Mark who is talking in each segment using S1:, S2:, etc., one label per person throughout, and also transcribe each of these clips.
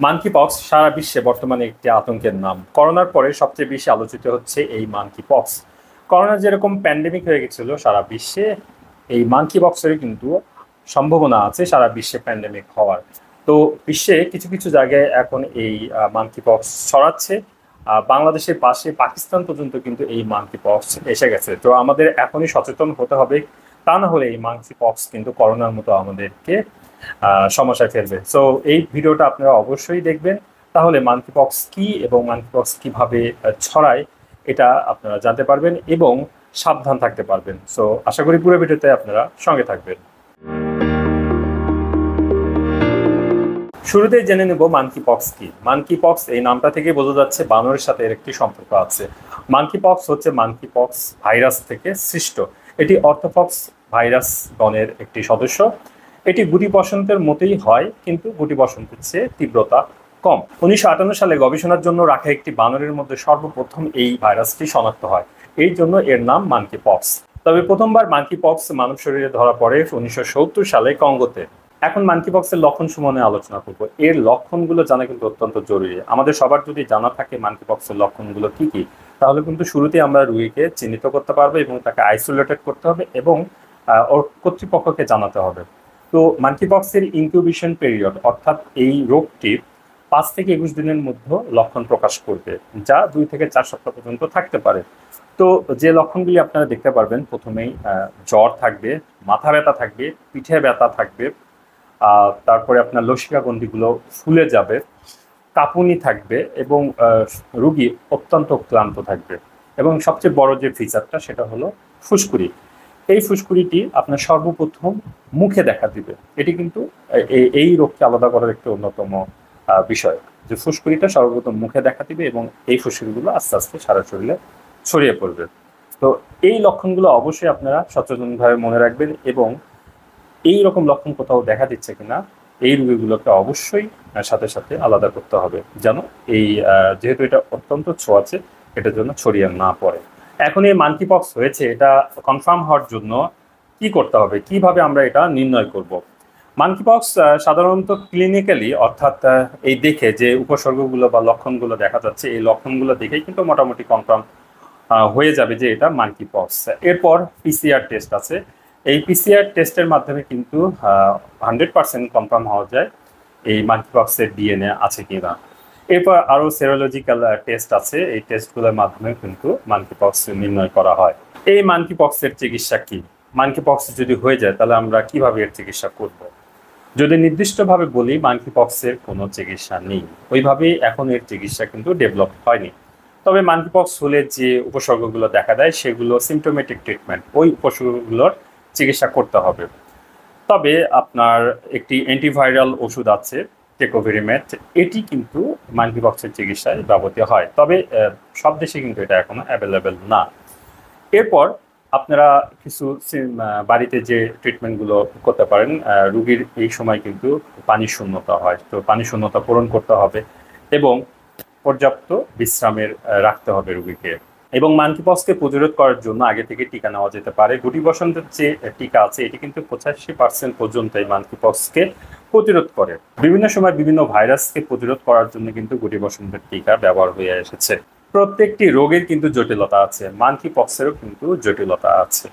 S1: Monkey pox সারা বিশ্বে বর্তমানে একটি আতঙ্কের নাম। করোনার পরে সবচেয়ে বেশি আলোচিত হচ্ছে এই মানকি পক্স। করোনা যেরকম প্যান্ডেমিক হয়ে গেছিল সারা বিশ্বে, এই মানকি পক্সের কিন্তু সম্ভাবনা আছে সারা বিশ্বে প্যান্ডেমিক হওয়ার। তো বিশ্বে কিছু কিছু জায়গায় এখন এই মানকি পক্স ছড়াচ্ছে। বাংলাদেশের পাশে পাকিস্তান পর্যন্ত কিন্তু এই মানকি পক্স এসে গেছে। তো আমাদের এখনই সচেতন হতে হবে, তা না হলে এই মানকি পক্স কিন্তু করোনার মতো আমাদেরকে সমস্যায় ফেলবে। সো এই ভিডিওটা আপনারা অবশ্যই দেখবেন, তাহলে মানকি পক্স কি এবং মানকি পক্স কিভাবে ছড়ায় এটা আপনারা জানতে পারবেন এবং সাবধান থাকতে পারবেন। সো আশা করি পুরো ভিডিওতে আপনারা সঙ্গে থাকবেন। শুরুতেই জেনে নেব মানকি পক্স কি। মানকি পক্স এই নামটা থেকে বোঝা যাচ্ছে বানরের সাথে এর একটি সম্পর্ক আছে। মানকি পক্স হচ্ছে মানকি পক্স ভাইরাস থেকে সৃষ্ট। এটি অর্থোপক্স ভাইরাস গণের একটি সদস্য। এটি গুটি বসন্তের মতোই হয়, কিন্তু গুটি বসন্তের চেয়ে তীব্রতা কম। 1958 সালে গবেষণার জন্য রাখা একটি বানরের মধ্যে সর্বপ্রথম এই ভাইরাসটি শনাক্ত হয়, এই জন্য এর নাম মানকি পক্স। তবে প্রথমবার মানকি পক্স মানব শরীরে ধরা পড়ে 1970 সালে কঙ্গোতে। এখন মানকি পক্সের লক্ষণ সমূহে আলোচনা করব। এর লক্ষণগুলো জানা কিন্তু অত্যন্ত জরুরি। আমাদের সবার যদি জানা থাকে মানকি পক্সের লক্ষণগুলো কি কি, তাহলে কিন্তু শুরুতেই আমরা রোগীকে চিহ্নিত করতে পারবো এবং তাকে আইসোলেটেড করতে হবে এবং ওর কর্তৃপক্ষকে জানাতে হবে। তো মানকি পক্সের ইনকিউবেশন পিরিয়ড, অর্থাৎ এই রোগটি 5 থেকে 21 দিনের মধ্যে লক্ষণ প্রকাশ করবে, যা 2 থেকে 4 সপ্তাহ পর্যন্ত থাকতে পারে। তো যে লক্ষণগুলি আপনারা দেখতে পারবেন, প্রথমেই জ্বর থাকবে, মাথা ব্যথা থাকবে, পিঠে ব্যথা থাকবে, তারপরে আপনার লসিকা গ্রন্থিগুলো ফুলে যাবে, কাঁপুনি থাকবে এবং রোগী অত্যন্ত ক্লান্ত থাকবে। এবং সবচেয়ে বড় যে ফিচারটা সেটা হলো ফুসকুড়ি। এই ফুসকুড়িটি আপনার সর্বপ্রথম মুখে দেখা দিবে। এটি কিন্তু এই রোগকে আলাদা করার একটি অন্যতম বিষয়, যে ফুসকুড়িটা সর্বপ্রথম মুখে দেখা দিবে এবং এই ফুসকুড়িগুলো আস্তে আস্তে সারা শরীরে ছড়িয়ে পড়বে। তো এই লক্ষণগুলো অবশ্যই আপনারা সচেতনভাবে মনে রাখবেন এবং এই রকম লক্ষণ কোথাও দেখা দিচ্ছে কিনা এই রোগীগুলোকে অবশ্যই সাথে সাথে আলাদা করতে হবে, যেন এই যেহেতু এটা অত্যন্ত ছোঁয়াচে, এটার জন্য ছড়িয়ে না পড়ে। এখন এই মানকি পক্স হয়েছে এটা কনফার্ম হওয়ার জন্য কি করতে হবে, কিভাবে আমরা এটা নির্ণয় করব। মানকি পক্স সাধারণত ক্লিনিক্যালি, অর্থাৎ এই দেখে যে উপসর্গগুলো বা লক্ষণগুলো দেখা যাচ্ছে, এই লক্ষণগুলো দেখেই কিন্তু মোটামুটি কনফার্ম হয়ে যাবে যে এটা মানকি পক্স। এরপর পিসিআর টেস্ট আছে। এই পিসিআর টেস্টের মাধ্যমে কিন্তু 100% কনফার্ম হওয়া যায় এই মানকি পক্সের ডিএনএ আছে কিনা। এরপর আরও সেরোলজিক্যাল টেস্ট আছে। এই টেস্টগুলোর মাধ্যমে কিন্তু মানকি পক্স নির্ণয় করা হয়। এই মানকি পক্সের চিকিৎসা কি? মানকি পক্স যদি হয়ে যায় তাহলে আমরা কিভাবে এর চিকিৎসা করব? যদি নির্দিষ্টভাবে বলি, মানকি পক্সের কোনো চিকিৎসা নেই, ওইভাবেই এখন এর চিকিৎসা কিন্তু ডেভেলপ হয়নি। তবে মানকি পক্স হলে যে উপসর্গগুলো দেখা দেয় সেগুলো সিমটোমেটিক ট্রিটমেন্ট, ওই উপসর্গগুলোর চিকিৎসা করতে হবে। তবে আপনার একটি অ্যান্টিভাইরাল ওষুধ আছে, টেকোভেরিমেট, এটি কিন্তু মানকি পক্সের চিকিৎসায় ব্যবহৃত হয়। তবে সব দেশে কিন্তু এটা এখনো অ্যাভেলেবেল না। এরপর আপনারা কিছু বাড়িতে যে ট্রিটমেন্টগুলো করতে পারেন, রুগীর এই সময় কিন্তু পানি শূন্যতা হয়, তো পানি শূন্যতা পূরণ করতে হবে এবং পর্যাপ্ত বিশ্রামের রাখতে হবে রুগীকে। এবং মানকি পক্সকে প্রতিরোধ করার জন্য আগে থেকে টিকা নেওয়া যেতে পারে। গুটি বসন্তের যে টিকা আছে এটি কিন্তু 85% পর্যন্ত এই মানকি পক্সকে প্রতিরোধ করে। বিভিন্ন সময় বিভিন্ন ভাইরাসকে প্রতিরোধ করার জন্য কিন্তু গুটি বসন্তের টিকা ব্যবহার হয়ে এসেছে। প্রত্যেকটি রোগের কিন্তু জটিলতা আছে, মানকি পক্সেরও কিন্তু জটিলতা আছে।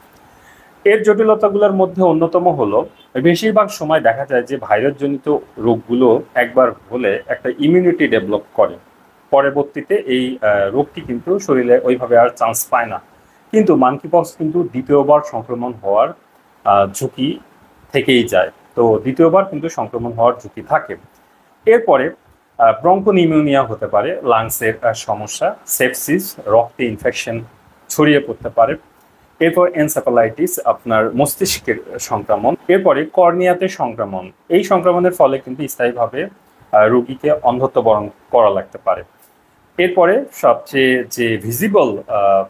S1: এর জটিলতাগুলোর মধ্যে অন্যতম হলো, বেশিরভাগ সময় দেখা যায় যে ভাইরাসজনিত রোগগুলো একবার হলে একটা ইমিউনিটি ডেভেলপ করে, পরবর্তীতে এই রোগটি কিন্তু শরীরে ওইভাবে আর চান্স পায় না। কিন্তু মানকি পক্স কিন্তু দ্বিতীয়বার সংক্রমণ হওয়ার ঝুঁকি থেকেই যায়। তো দ্বিতীয়বার কিন্তু সংক্রমণ হওয়ার ঝুঁকি থাকে। এরপরে ব্রঙ্কোনিউমোনিয়া হতে পারে, লাংসের সমস্যা, সেপসিস, রক্তে ইনফেকশন ছড়িয়ে পড়তে পারে। এরপর এনসেফালাইটিস, আপনার মস্তিষ্কের সংক্রমণ। এরপরে কর্নিয়াতে সংক্রমণ। এই সংক্রমণের ফলে কিন্তু স্থায়ীভাবে রোগীকে অন্ধত্ব বরণ করা লাগতে পারে। এরপরে সবচেয়ে যে ভিজিবল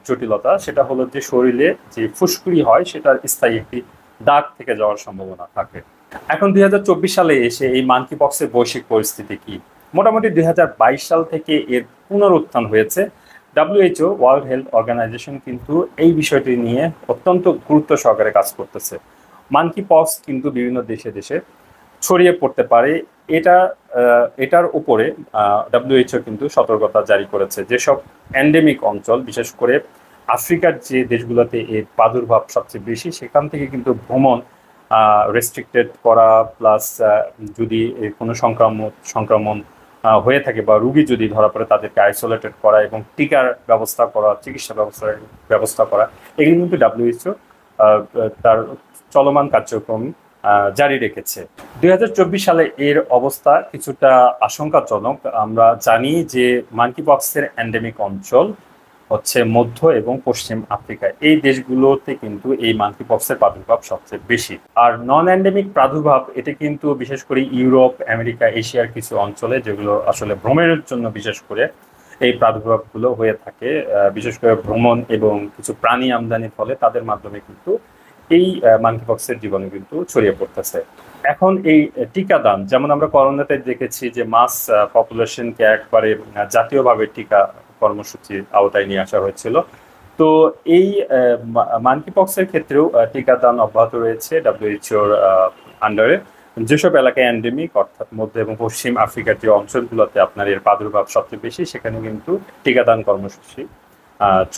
S1: জটিলতা সেটা হলো যে শরীরে যে ফুসকুড়ি হয় সেটার স্থায়ী একটি দাগ থেকে যাওয়ার সম্ভাবনা থাকে। এখন 2024 সালে এসে এই মানকি পক্সের বৈশ্বিক পরিস্থিতি কি? মোটামুটি 2022 সাল থেকে এর পুনরুত্থান হয়েছে। WHO, ওয়ার্ল্ড হেলথ অর্গানাইজেশন কিন্তু এই বিষয়টি নিয়ে অত্যন্ত গুরুত্ব সহকারে কাজ করতেছে। মানকি পক্স কিন্তু বিভিন্ন দেশে দেশে ছড়িয়ে পড়তে পারে। এটা এটার উপরে WHO কিন্তু সতর্কতা জারি করেছে। যেসব এন্ডেমিক অঞ্চল, বিশেষ করে আফ্রিকার যে দেশগুলোতে এর প্রাদুর্ভাব সবচেয়ে বেশি, সেখান থেকে কিন্তু ভ্রমণ রেস্ট্রিক্টেড করা, প্লাস যদি কোনো সংক্রমণ হয়ে থাকে বা রুগী যদি ধরা পড়ে তাদেরকে আইসোলেটেড করা এবং টিকার ব্যবস্থা করা, চিকিৎসা ব্যবস্থা করা, এগুলো কিন্তু WHO তার চলমান কার্যক্রম জারি রেখেছে। 2024 সালে এর অবস্থা কিছুটা আশঙ্কাজনক। আমরা জানি যে মাঙ্কি পক্সের এন্ডেমিক অঞ্চল হচ্ছে মধ্য এবং পশ্চিম আফ্রিকা। এই দেশগুলোতে কিন্তু এই মাঙ্কি পক্সের প্রাদুর্ভাব সবচেয়ে বেশি। আর নন এন্ডেমিক প্রাদুর্ভাব এটা কিন্তু বিশেষ করে ইউরোপ, আমেরিকা, এশিয়ার কিছু অঞ্চলে, যেগুলো আসলে ভ্রমণের জন্য বিশেষ করে এই প্রাদুর্ভাবগুলো হয়ে থাকে। বিশেষ করে ভ্রমণ এবং কিছু প্রাণী আমদানির ফলে তাদের মাধ্যমে কিন্তু এই মাঙ্কি পক্সের জীবাণু কিন্তু ছড়িয়ে পড়তেছে। এখন এই টিকাদান, যেমন আমরা করোনাতে দেখেছি যে মাস পপুলেশনকে একবারে জাতীয়ভাবে টিকা কর্মসূচির আওতায় নিয়ে আসা হয়েছিল। তো এই মাঙ্কি পক্সের ক্ষেত্রেও টিকাদান অব্যাহত রয়েছে WHO-র আন্ডারে। যেসব এলাকায় এন্ডেমিক, অর্থাৎ মধ্য এবং পশ্চিম আফ্রিকার যে অঞ্চলগুলোতে আপনার এর প্রাদুর্ভাব সবচেয়ে বেশি, সেখানে কিন্তু টিকাদান কর্মসূচি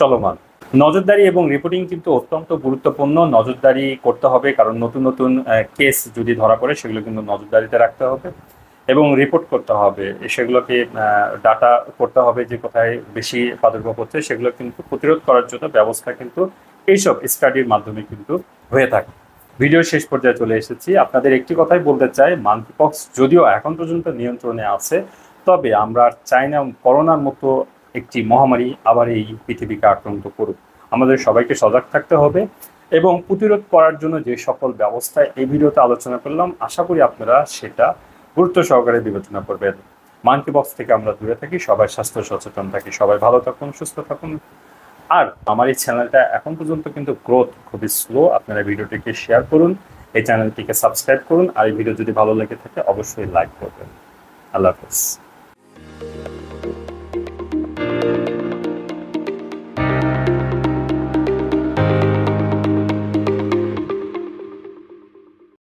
S1: চলমান। নজরদারি এবং রিপোর্টিং কিন্তু অত্যন্ত গুরুত্বপূর্ণ। নজরদারি করতে হবে, কারণ নতুন নতুন কেস যদি ধরা পড়ে সেগুলো কিন্তু নজরদারিতে রাখতে হবে এবং রিপোর্ট করতে হবে। সেগুলোকে ডাটা করতে হবে যে কোথায় বেশি প্রাদুর্ভাব হচ্ছে, সেগুলো কিন্তু প্রতিরোধ করার জন্য ব্যবস্থা কিন্তু এইসব স্টাডির মাধ্যমে কিন্তু হয়ে থাকে। ভিডিও শেষ পর্যায়ে চলে এসেছি। আপনাদের একটি কথাই বলতে চাই, মাঙ্কি পক্স যদিও এখন পর্যন্ত নিয়ন্ত্রণে আছে, তবে আমরা চাই না করোনার মতো একটি মহামারী আবার এই পৃথিবীকে আক্রান্ত করুক। আমাদের সবাইকে সজাগ থাকতে হবে এবং প্রতিরোধ করার জন্য যে সকল ব্যবস্থা এই ভিডিওতে আলোচনা করলাম, আশা করি আপনারা সেটা গুরুত্ব সহকারে বিবেচনা করবেন। মাঙ্কি পক্স থেকে আমরা দূরে থাকি, সবাই স্বাস্থ্য সচেতন থাকি, সবাই ভালো থাকুন, সুস্থ থাকুন। আর আমার এই চ্যানেলটা এখন পর্যন্ত কিন্তু গ্রোথ খুবই স্লো। আপনারা ভিডিওটিকে শেয়ার করুন, এই চ্যানেলটিকে সাবস্ক্রাইব করুন, আর এই ভিডিও যদি ভালো লেগে থাকে অবশ্যই লাইক করবেন। আল্লাহ হাফেজ।